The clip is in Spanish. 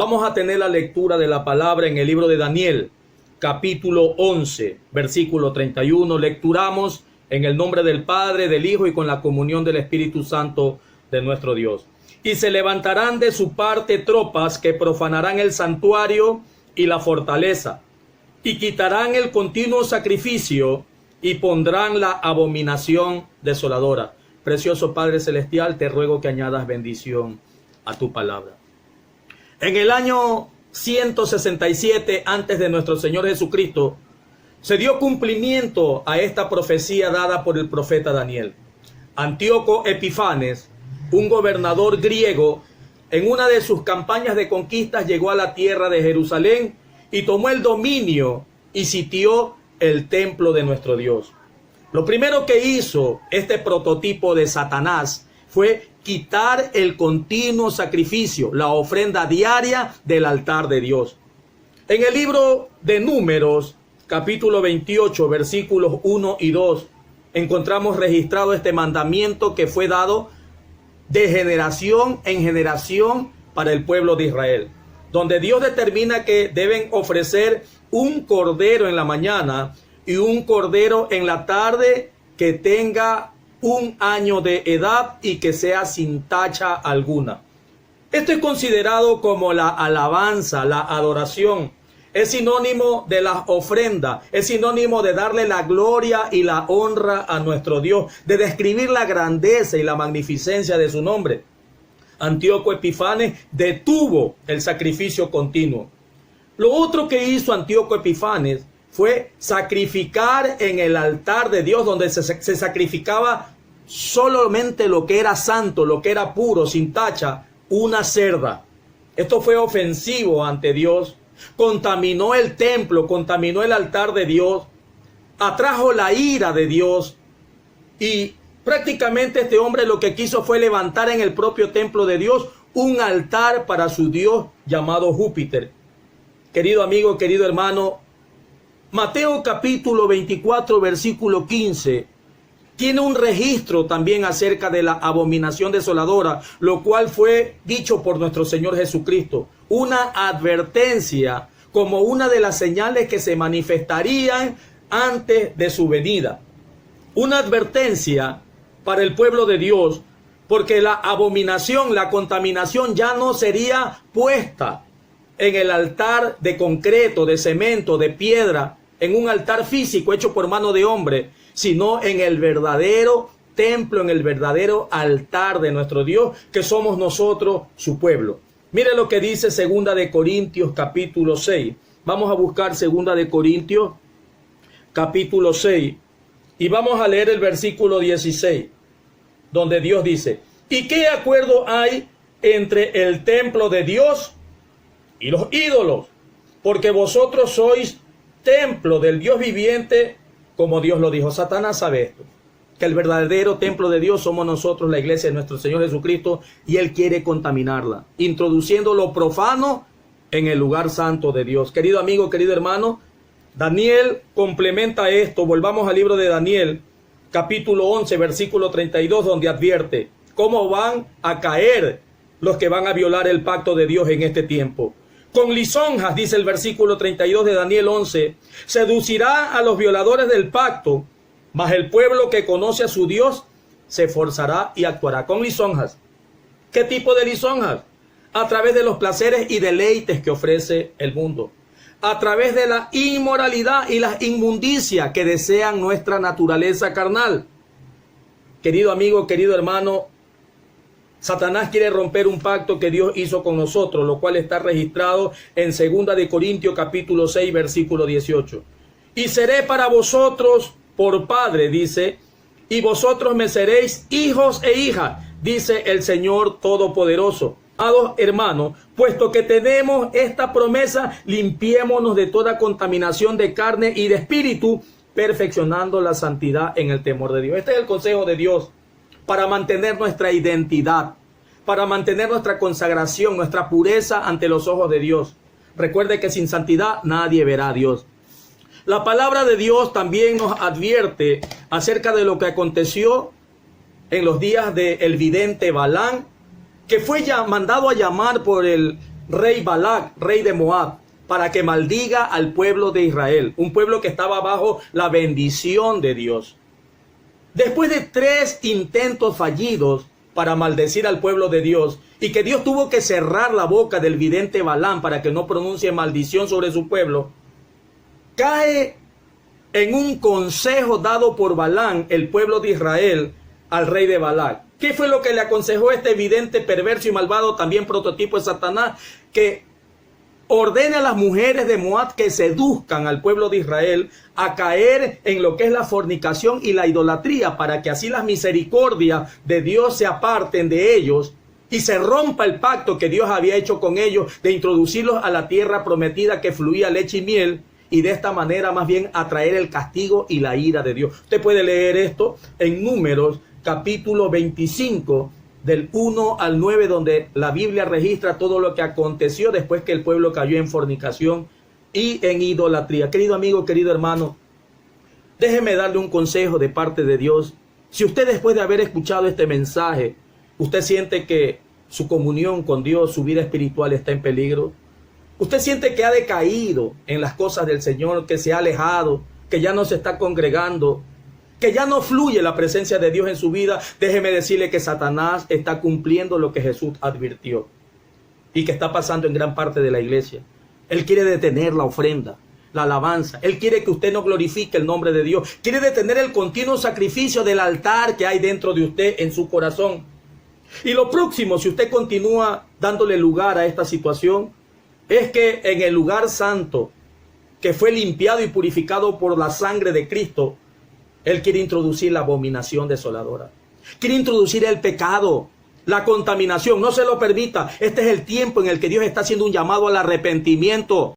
Vamos a tener la lectura de la palabra en el libro de Daniel, capítulo 11, versículo 31. Lecturamos en el nombre del Padre, del Hijo y con la comunión del Espíritu Santo de nuestro Dios. Y se levantarán de su parte tropas que profanarán el santuario y la fortaleza, y quitarán el continuo sacrificio y pondrán la abominación desoladora. Precioso Padre Celestial, te ruego que añadas bendición a tu palabra. En el año 167 antes de nuestro Señor Jesucristo, se dio cumplimiento a esta profecía dada por el profeta Daniel. Antíoco Epifanes, un gobernador griego, en una de sus campañas de conquistas llegó a la tierra de Jerusalén y tomó el dominio y sitió el templo de nuestro Dios. Lo primero que hizo este prototipo de Satanás fue quitar el continuo sacrificio, la ofrenda diaria del altar de Dios. En el libro de Números, capítulo 28, versículos 1 y 2, encontramos registrado este mandamiento que fue dado de generación en generación para el pueblo de Israel, donde Dios determina que deben ofrecer un cordero en la mañana y un cordero en la tarde que tenga 1 año de edad y que sea sin tacha alguna. Esto es considerado como la alabanza, la adoración. Es sinónimo de la ofrenda, es sinónimo de darle la gloria y la honra a nuestro Dios, de describir la grandeza y la magnificencia de su nombre. Antíoco Epifanes detuvo el sacrificio continuo. Lo otro que hizo Antíoco Epifanes fue sacrificar en el altar de Dios, donde se sacrificaba solamente lo que era santo, lo que era puro, sin tacha, una cerda. Esto fue ofensivo ante Dios, contaminó el templo, contaminó el altar de Dios, atrajo la ira de Dios y prácticamente este hombre lo que quiso fue levantar en el propio templo de Dios un altar para su Dios llamado Júpiter. Querido amigo, querido hermano, Mateo capítulo 24, versículo 15, tiene un registro también acerca de la abominación desoladora, lo cual fue dicho por nuestro Señor Jesucristo. Una advertencia como una de las señales que se manifestarían antes de su venida. Una advertencia para el pueblo de Dios, porque la abominación, la contaminación ya no sería puesta en el altar de concreto, de cemento, de piedra, en un altar físico hecho por mano de hombre, sino en el verdadero templo, en el verdadero altar de nuestro Dios, que somos nosotros, su pueblo. Mire lo que dice 2 de Corintios capítulo 6. Vamos a buscar 2 de Corintios capítulo 6 y vamos a leer el versículo 16, donde Dios dice: ¿y qué acuerdo hay entre el templo de Dios y los ídolos? Porque vosotros sois templo del Dios viviente, como Dios lo dijo. Satanás sabe esto, que el verdadero templo de Dios somos nosotros, la iglesia de nuestro Señor Jesucristo, y Él quiere contaminarla, introduciendo lo profano en el lugar santo de Dios. Querido amigo, querido hermano, Daniel complementa esto. Volvamos al libro de Daniel, capítulo 11, versículo 32, donde advierte cómo van a caer los que van a violar el pacto de Dios en este tiempo. Con lisonjas, dice el versículo 32 de Daniel 11, seducirá a los violadores del pacto, mas el pueblo que conoce a su Dios se esforzará y actuará. Con lisonjas. ¿Qué tipo de lisonjas? A través de los placeres y deleites que ofrece el mundo, a través de la inmoralidad y la inmundicia que desean nuestra naturaleza carnal. Querido amigo, querido hermano, Satanás quiere romper un pacto que Dios hizo con nosotros, lo cual está registrado en 2 de Corintios capítulo 6, versículo 18. Y seré para vosotros por padre, dice, y vosotros me seréis hijos e hijas, dice el Señor Todopoderoso. Amados hermanos, puesto que tenemos esta promesa, limpiémonos de toda contaminación de carne y de espíritu, perfeccionando la santidad en el temor de Dios. Este es el consejo de Dios para mantener nuestra identidad, para mantener nuestra consagración, nuestra pureza ante los ojos de Dios. Recuerde que sin santidad nadie verá a Dios. La palabra de Dios también nos advierte acerca de lo que aconteció en los días del vidente Balaam, que fue ya mandado a llamar por el rey Balac, rey de Moab, para que maldiga al pueblo de Israel, un pueblo que estaba bajo la bendición de Dios. Después de 3 intentos fallidos para maldecir al pueblo de Dios, y que Dios tuvo que cerrar la boca del vidente Balaam para que no pronuncie maldición sobre su pueblo, cae en un consejo dado por Balaam el pueblo de Israel al rey de Balac. ¿Qué fue lo que le aconsejó este vidente perverso y malvado, también prototipo de Satanás? Que ordene a las mujeres de Moab que seduzcan al pueblo de Israel a caer en lo que es la fornicación y la idolatría, para que así las misericordias de Dios se aparten de ellos y se rompa el pacto que Dios había hecho con ellos de introducirlos a la tierra prometida que fluía leche y miel, y de esta manera más bien atraer el castigo y la ira de Dios. Usted puede leer esto en Números capítulo 25, del 1 al 9, donde la Biblia registra todo lo que aconteció después que el pueblo cayó en fornicación y en idolatría. Querido amigo, querido hermano, déjeme darle un consejo de parte de Dios. Si usted, después de haber escuchado este mensaje, usted siente que su comunión con Dios, su vida espiritual está en peligro, usted siente que ha decaído en las cosas del Señor, que se ha alejado, que ya no se está congregando, que ya no fluye la presencia de Dios en su vida, déjeme decirle que Satanás está cumpliendo lo que Jesús advirtió y que está pasando en gran parte de la iglesia. Él quiere detener la ofrenda, la alabanza. Él quiere que usted no glorifique el nombre de Dios. Quiere detener el continuo sacrificio del altar que hay dentro de usted en su corazón. Y lo próximo, si usted continúa dándole lugar a esta situación, es que en el lugar santo, que fue limpiado y purificado por la sangre de Cristo, Él quiere introducir la abominación desoladora. Quiere introducir el pecado, la contaminación. No se lo permita. Este es el tiempo en el que Dios está haciendo un llamado al arrepentimiento.